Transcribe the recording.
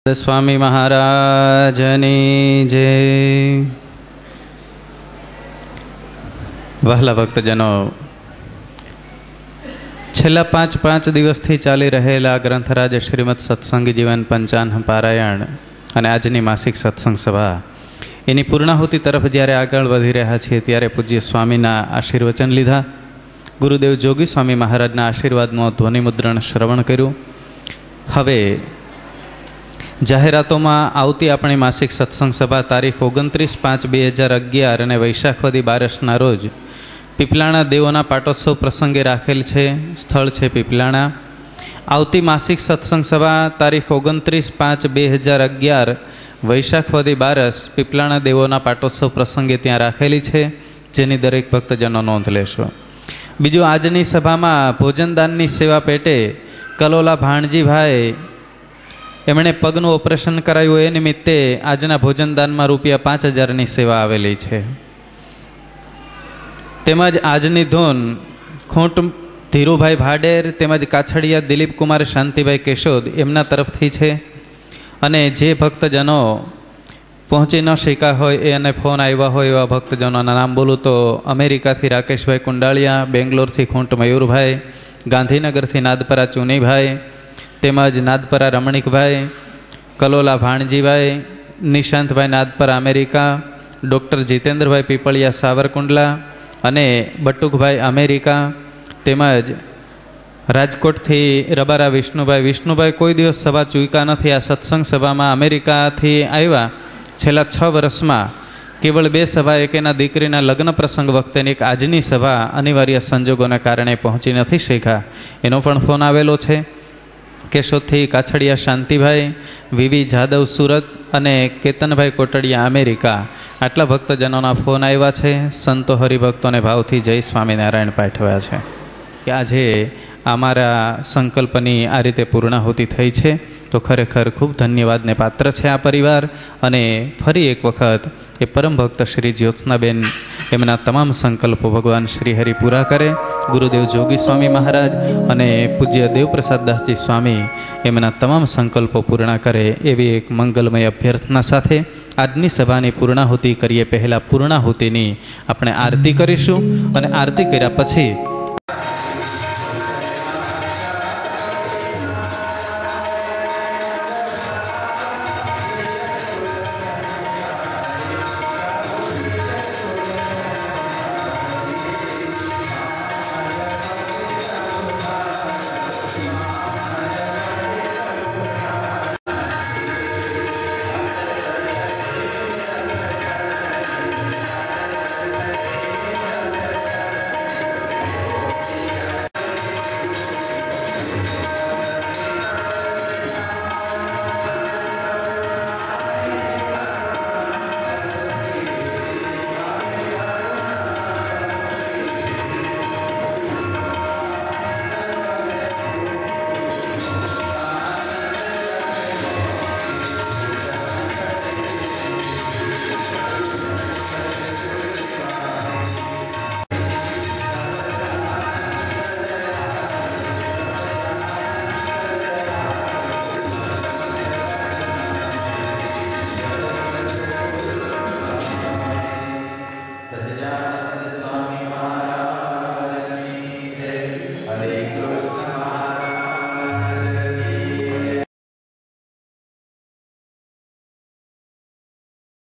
स्वामी महाराजनी जय। वहला भक्तजनों, छेल्ला पांच दिवसथी चाली रहेला ग्रंथराज श्रीमद सत्संग जीवन पंचान पारायण અને આજની માસિક સત્સંગ સભા એની પૂર્ણાહુતિ તરફ જ્યારે આગળ વધી રહ્યા છીએ ત્યારે પૂજ્ય સ્વામીના આશીર્વચન લીધા. ગુરુદેવ જોગી સ્વામી મહારાજના આશીર્વાદનું ધ્વનિમુદ્રણ શ્રવણ કર્યું. હવે જાહેરાતોમાં આવતી આપણી માસિક સત્સંગ સભા તારીખ 29/5/2011 અને વૈશાખવદી બારસના રોજ પીપલાણા દેવોના પાટોત્સવ પ્રસંગે રાખેલ છે. સ્થળ છે પીપલાણા. આવતી માસિક સત્સંગ સભા તારીખ 29/5/2011 વૈશાખવદી બારસ પીપલાણા દેવોના પાટોત્સવ પ્રસંગે ત્યાં રાખેલી છે, જેની દરેક ભક્તજનો નોંધ લેશો. બીજું, આજની સભામાં ભોજનદાનની સેવા પેટે કલોલા ભાણજીભાઈ એમણે પગનું ઓપરેશન કરાયું, એ નિમિત્તે આજના ભોજનદાનમાં ₹5000ની સેવા આવેલી છે. તેમજ આજની ધૂન ખૂંટ ધીરુભાઈ ભાડેર તેમજ કાછડિયા દિલીપકુમાર શાંતિભાઈ કેશોદ એમના તરફથી છે. અને જે ભક્તજનો પહોંચી ન શક્યા હોય એ અને ફોન આવ્યા હોય એવા ભક્તજનોના નામ બોલું તો અમેરિકાથી રાકેશભાઈ કુંડાળિયા, બેંગ્લોરથી ખૂંટ મયુરભાઈ, ગાંધીનગરથી નાદપરા ચુનીભાઈ, તેમજ નાદપરા રમણીકભાઈ, કલોલા ભાણજીભાઈ, નિશાંતભાઈ નાદપરા અમેરિકા, ડૉક્ટર જીતેન્દ્રભાઈ પીપળિયા સાવરકુંડલા અને બટુકભાઈ અમેરિકા, તેમજ રાજકોટથી રબારા વિષ્ણુભાઈ કોઈ દિવસ સભા ચૂક્યા નથી. આ સત્સંગ સભામાં અમેરિકાથી આવ્યા. છેલ્લા 6 વર્ષમાં કેવળ 2 સભા, એક એના દીકરીના લગ્ન પ્રસંગ વખતેની, એક આજની સભા અનિવાર્ય સંજોગોના કારણે પહોંચી નથી શક્યા. એનો પણ ફોન આવેલો છે. કેશોદથી કાછડિયા શાંતિભાઈ, વીવી જાદવ સુરત અને કેતનભાઈ કોટડિયા અમેરિકા, આટલા ભક્તજનોના ફોન આવ્યા છે. સંતો હરિભક્તોને ભાવથી જય સ્વામિનારાયણ પાઠવ્યા છે કે આજે અમારા સંકલ્પની આ રીતે પૂર્ણાહુતિ થઈ છે, તો ખરેખર ખૂબ ધન્યવાદને પાત્ર છે આ પરિવાર. અને ફરી એક વખત એ પરમ ભક્ત શ્રી જ્યોત્સનાબેન એમના તમામ સંકલ્પો ભગવાન શ્રી હરિ પૂરા કરે. ગુરુદેવ જોગી સ્વામી મહારાજ અને પૂજ્ય દેવપ્રસાદદાસજી સ્વામી એમના તમામ સંકલ્પો પૂર્ણ કરે એવી એક મંગલમય અભ્યર્થના સાથે આજની સભાની પૂર્ણાહુતિ કરીએ. પહેલાં પૂર્ણાહુતિની આપણે આરતી કરીશું અને આરતી કર્યા પછી